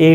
A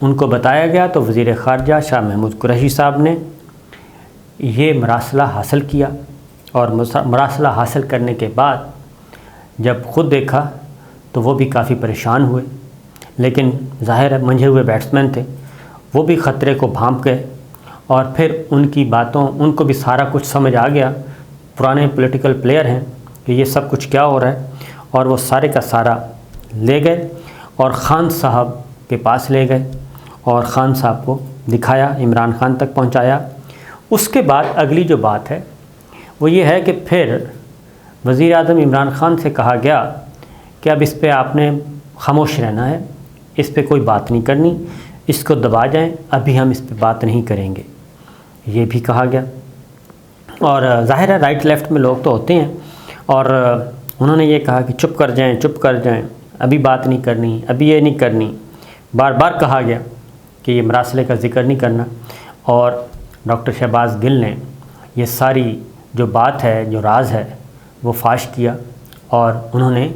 ان کو بتایا گیا تو وزیر خارجہ شاہ محمود قریشی صاحب نے یہ مراسلہ حاصل کیا، اور مراسلہ حاصل کرنے کے بعد جب خود دیکھا تو وہ بھی کافی پریشان ہوئے، لیکن ظاہر ہے منجھے ہوئے بیٹسمین تھے، وہ بھی خطرے کو بھانپ گئے، اور پھر ان کی باتوں ان کو بھی سارا کچھ سمجھ آ گیا، پرانے پولیٹیکل پلیئر ہیں کہ یہ سب کچھ کیا ہو رہا ہے، اور وہ سارے کا سارا لے گئے اور خان صاحب کے پاس لے گئے اور خان صاحب کو دکھایا، عمران خان تک پہنچایا۔ اس کے بعد اگلی جو بات ہے وہ یہ ہے کہ پھر وزیر اعظم عمران خان سے کہا گیا کہ اب اس پہ آپ نے خاموش رہنا ہے، اس پہ کوئی بات نہیں کرنی، اس کو دبا جائیں، ابھی ہم اس پہ بات نہیں کریں گے، یہ بھی کہا گیا۔ اور ظاہر ہے رائٹ لیفٹ میں لوگ تو ہوتے ہیں، اور انہوں نے یہ کہا کہ چپ کر جائیں، ابھی بات نہیں کرنی، ابھی یہ نہیں کرنی، بار بار کہا گیا کہ یہ مراسلے کا ذکر نہیں کرنا، اور ڈاکٹر شہباز گل نے یہ ساری جو بات ہے، جو راز ہے، وہ فاش کیا، اور انہوں نے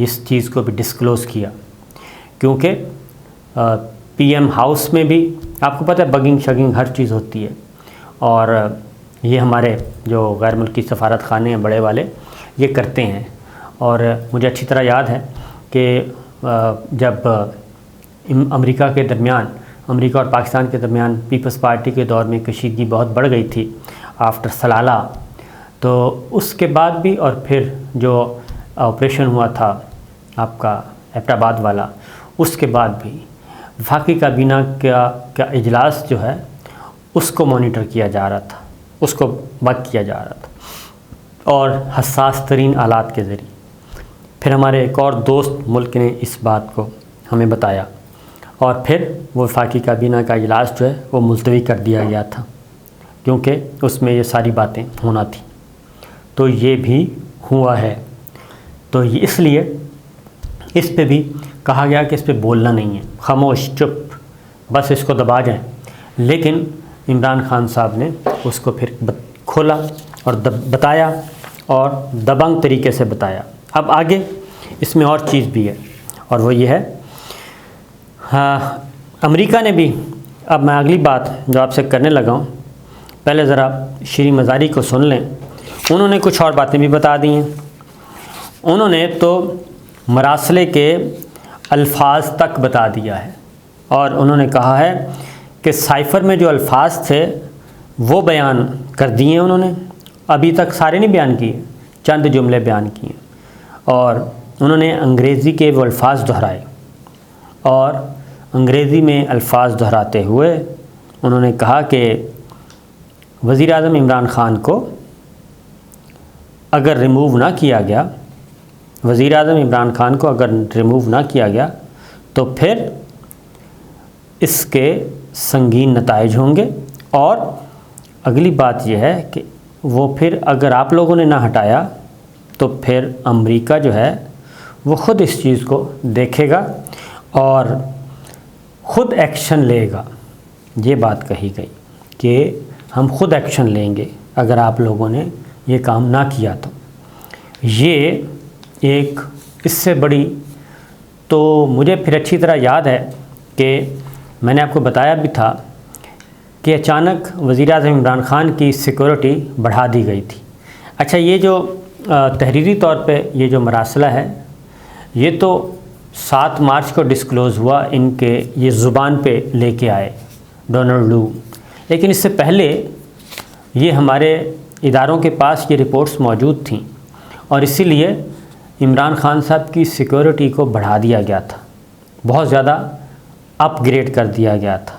اس چیز کو بھی ڈسکلوز کیا، کیونکہ پی ایم ہاؤس میں بھی آپ کو پتہ ہے بگنگ شگنگ ہر چیز ہوتی ہے، اور یہ ہمارے جو غیر ملکی سفارت خانے ہیں بڑے والے یہ کرتے ہیں۔ اور مجھے اچھی طرح یاد ہے کہ جب امریکہ اور پاکستان کے درمیان پیپلز پارٹی کے دور میں کشیدگی بہت بڑھ گئی تھی آفٹر سلالہ، تو اس کے بعد بھی، اور پھر جو آپریشن ہوا تھا آپ کا ایبٹ آباد والا، اس کے بعد بھی وفاقی کابینہ کا اجلاس جو ہے اس کو مانیٹر کیا جا رہا تھا، اس کو وقت کیا جا رہا تھا، اور حساس ترین آلات کے ذریعے۔ پھر ہمارے ایک اور دوست ملک نے اس بات کو ہمیں بتایا، اور پھر وہ وفاقی کابینہ کا اجلاس جو ہے وہ ملتوی کر دیا گیا تھا، کیونکہ اس میں یہ ساری باتیں ہونا تھیں۔ تو یہ بھی ہوا ہے، تو یہ اس لیے اس پہ بھی کہا گیا کہ اس پہ بولنا نہیں ہے، خاموش، چپ، بس اس کو دبا جائیں۔ لیکن عمران خان صاحب نے اس کو پھر کھولا اور بتایا، اور دبنگ طریقے سے بتایا۔ اب آگے اس میں اور چیز بھی ہے، اور وہ یہ ہے امریکہ نے بھی، اب میں اگلی بات جو آپ سے کرنے لگا ہوں، پہلے ذرا شیریں مزاری کو سن لیں، انہوں نے کچھ اور باتیں بھی بتا دی ہیں۔ انہوں نے تو مراسلے کے الفاظ تک بتا دیا ہے، اور انہوں نے کہا ہے کہ سائفر میں جو الفاظ تھے وہ بیان کر دیے انہوں نے، ابھی تک سارے نہیں بیان کیے، چند جملے بیان کیے، اور انہوں نے انگریزی کے وہ الفاظ دہرائے، اور انگریزی میں الفاظ دہراتے ہوئے انہوں نے کہا کہ وزیر اعظم عمران خان کو اگر ریموو نہ کیا گیا، وزیر اعظم عمران خان کو اگر ریموو نہ کیا گیا تو پھر اس کے سنگین نتائج ہوں گے، اور اگلی بات یہ ہے کہ وہ پھر اگر آپ لوگوں نے نہ ہٹایا تو پھر امریکہ جو ہے وہ خود اس چیز کو دیکھے گا اور خود ایکشن لے گا۔ یہ بات کہی گئی کہ ہم خود ایکشن لیں گے اگر آپ لوگوں نے یہ کام نہ کیا تو۔ یہ ایک اس سے بڑی، تو مجھے پھر اچھی طرح یاد ہے کہ میں نے آپ کو بتایا بھی تھا کہ اچانک وزیر اعظم عمران خان کی سیکورٹی بڑھا دی گئی تھی۔ اچھا، یہ جو تحریری طور پہ یہ جو مراسلہ ہے یہ تو 7 مارچ کو ڈسکلوز ہوا، ان کے یہ زبان پہ لے کے آئے ڈونلڈ لو، لیکن اس سے پہلے یہ ہمارے اداروں کے پاس یہ رپورٹس موجود تھیں، اور اسی لیے عمران خان صاحب کی سیکورٹی کو بڑھا دیا گیا تھا، بہت زیادہ اپ گریڈ کر دیا گیا تھا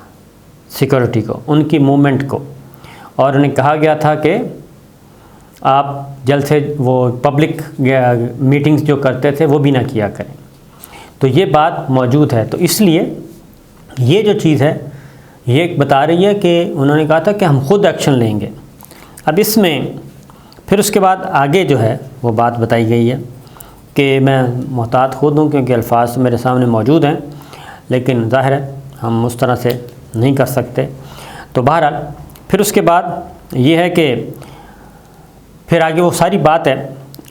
سیکورٹی کو، ان کی موومنٹ کو، اور انہیں کہا گیا تھا کہ آپ جلد سے وہ پبلک میٹنگز جو کرتے تھے وہ بھی نہ کیا کریں۔ تو یہ بات موجود ہے، تو اس لیے یہ جو چیز ہے یہ بتا رہی ہے کہ انہوں نے کہا تھا کہ ہم خود ایکشن لیں گے۔ اب اس میں پھر اس کے بعد آگے جو ہے وہ بات بتائی گئی ہے کہ میں محتاط خود ہوں کیونکہ الفاظ میرے سامنے موجود ہیں، لیکن ظاہر ہے ہم اس طرح سے نہیں کر سکتے۔ تو بہرحال پھر اس کے بعد یہ ہے کہ پھر آگے وہ ساری بات ہے،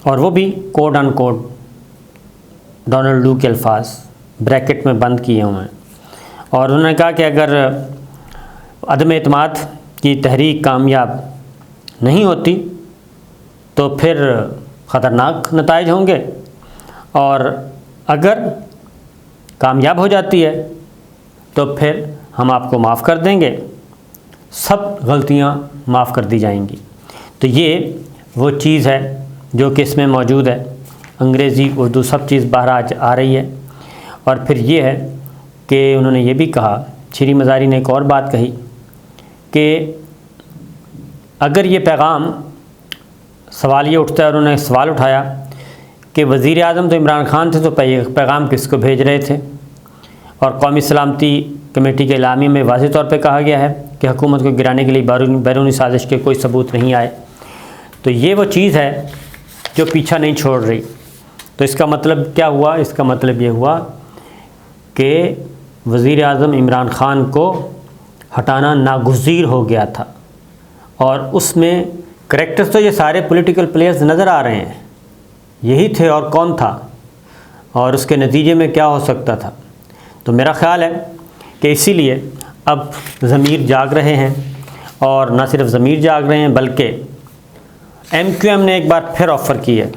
اور وہ بھی کوڈ ان کوڈ ڈونلڈ لو کے الفاظ بریکٹ میں بند کیے ہوئے ہیں، اور انہوں نے کہا کہ اگر عدم اعتماد کی تحریک کامیاب نہیں ہوتی تو پھر خطرناک نتائج ہوں گے، اور اگر کامیاب ہو جاتی ہے تو پھر ہم آپ کو معاف کر دیں گے، سب غلطیاں معاف کر دی جائیں گی۔ تو یہ وہ چیز ہے جو کہ اس میں موجود ہے، انگریزی اردو سب چیز باہر آ رہی ہے۔ اور پھر یہ ہے کہ انہوں نے یہ بھی کہا، شری مزاری نے ایک اور بات کہی کہ اگر یہ پیغام، سوال یہ اٹھتا ہے، اور انہوں نے سوال اٹھایا کہ وزیر اعظم تو عمران خان تھے، تو پیغام کس کو بھیج رہے تھے؟ اور قومی سلامتی کمیٹی کے اعلامیے میں واضح طور پہ کہا گیا ہے کہ حکومت کو گرانے کے لیے بیرونی سازش کے کوئی ثبوت نہیں آئے۔ تو یہ وہ چیز ہے جو پیچھا نہیں چھوڑ رہی۔ تو اس کا مطلب کیا ہوا؟ اس کا مطلب یہ ہوا کہ وزیر اعظم عمران خان کو ہٹانا ناگزیر ہو گیا تھا، اور اس میں کریکٹرز تو یہ سارے پولیٹیکل پلیئرز نظر آ رہے ہیں، یہی تھے اور کون تھا، اور اس کے نتیجے میں کیا ہو سکتا تھا۔ تو میرا خیال ہے کہ اسی لیے اب ضمیر جاگ رہے ہیں، اور نہ صرف ضمیر جاگ رہے ہیں بلکہ ایم کیو ایم نے ایک بار پھر آفر کی ہے،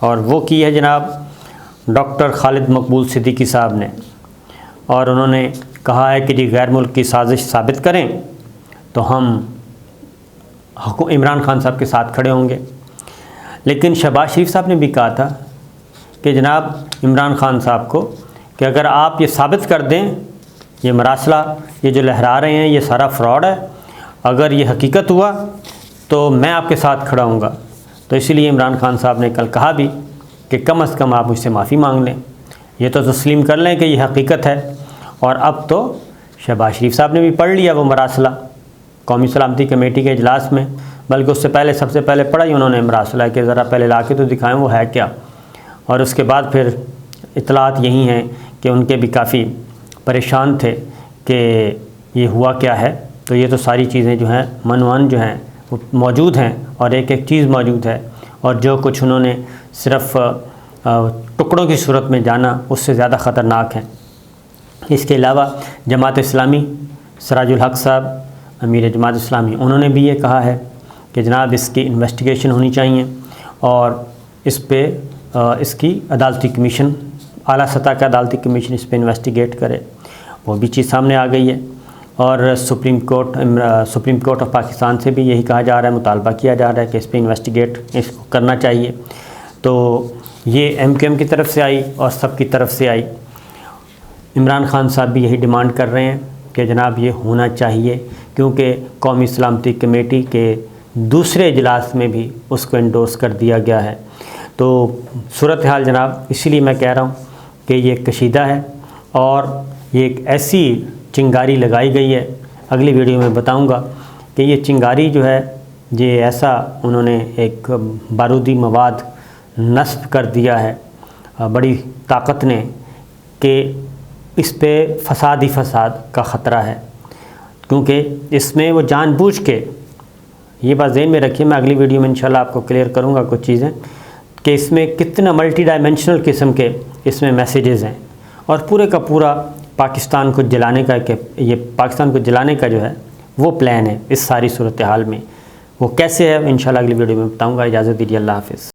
اور وہ کی ہے جناب ڈاکٹر خالد مقبول صدیقی صاحب نے، اور انہوں نے کہا ہے کہ جی غیر ملک کی سازش ثابت کریں تو ہم عمران خان صاحب کے ساتھ کھڑے ہوں گے۔ لیکن شہباز شریف صاحب نے بھی کہا تھا کہ جناب عمران خان صاحب کو کہ اگر آپ یہ ثابت کر دیں یہ مراسلہ، یہ جو لہرا رہے ہیں یہ سارا فراڈ ہے، اگر یہ حقیقت ہوا تو میں آپ کے ساتھ کھڑا ہوں گا۔ تو اسی لیے عمران خان صاحب نے کل کہا بھی کہ کم از کم آپ مجھ سے معافی مانگ لیں، یہ تو تسلیم کر لیں کہ یہ حقیقت ہے۔ اور اب تو شہباز شریف صاحب نے بھی پڑھ لیا وہ مراسلہ قومی سلامتی کمیٹی کے اجلاس میں، بلکہ اس سے پہلے سب سے پہلے پڑھا ہی انہوں نے مراسلہ کہ ذرا پہلے لا کے تو دکھائیں وہ ہے کیا، اور اس کے بعد پھر اطلاعات یہی ہیں کہ ان کے بھی کافی پریشان تھے کہ یہ ہوا کیا ہے۔ تو یہ تو ساری چیزیں جو ہیں منوان جو ہیں وہ موجود ہیں، اور ایک ایک چیز موجود ہے، اور جو کچھ انہوں نے صرف ٹکڑوں کی صورت میں جانا اس سے زیادہ خطرناک ہیں۔ اس کے علاوہ جماعت اسلامی، سراج الحق صاحب امیر جماعت اسلامی، انہوں نے بھی یہ کہا ہے کہ جناب اس کی انویسٹیگیشن ہونی چاہیے، اور اس پہ اس کی عدالتی کمیشن، اعلیٰ سطح کا عدالتی کمیشن اس پہ انویسٹیگیٹ کرے۔ وہ بھی چیز سامنے آ گئی ہے، اور سپریم کورٹ آف پاکستان سے بھی یہی کہا جا رہا ہے، مطالبہ کیا جا رہا ہے کہ اس پہ انویسٹیگیٹ اس کو کرنا چاہیے۔ تو یہ ایم کیو ایم کی طرف سے آئی اور سب کی طرف سے آئی۔ عمران خان صاحب بھی یہی ڈیمانڈ کر رہے ہیں کہ جناب یہ ہونا چاہیے، کیونکہ قومی سلامتی کمیٹی کے دوسرے اجلاس میں بھی اس کو انڈورس کر دیا گیا ہے۔ تو صورتحال جناب اسی لیے میں کہہ رہا ہوں کہ یہ کشیدہ ہے، اور یہ ایک ایسی چنگاری لگائی گئی ہے، اگلی ویڈیو میں بتاؤں گا کہ یہ چنگاری جو ہے یہ ایسا انہوں نے ایک بارودی مواد نصب کر دیا ہے بڑی طاقت نے کہ اس پہ فساد ہی فساد کا خطرہ ہے، کیونکہ اس میں وہ جان بوجھ کے، یہ بات ذہن میں رکھیے، میں اگلی ویڈیو میں انشاءاللہ آپ کو کلیئر کروں گا کچھ چیزیں کہ اس میں کتنا ملٹی ڈائمینشنل قسم کے اس میں میسیجز ہیں، اور پورے کا پورا پاکستان کو جلانے کا، کہ یہ پاکستان کو جلانے کا جو ہے وہ پلان ہے اس ساری صورتحال میں۔ وہ کیسے ہے انشاءاللہ اگلی ویڈیو میں بتاؤں گا۔ اجازت دیجیے، اللہ حافظ۔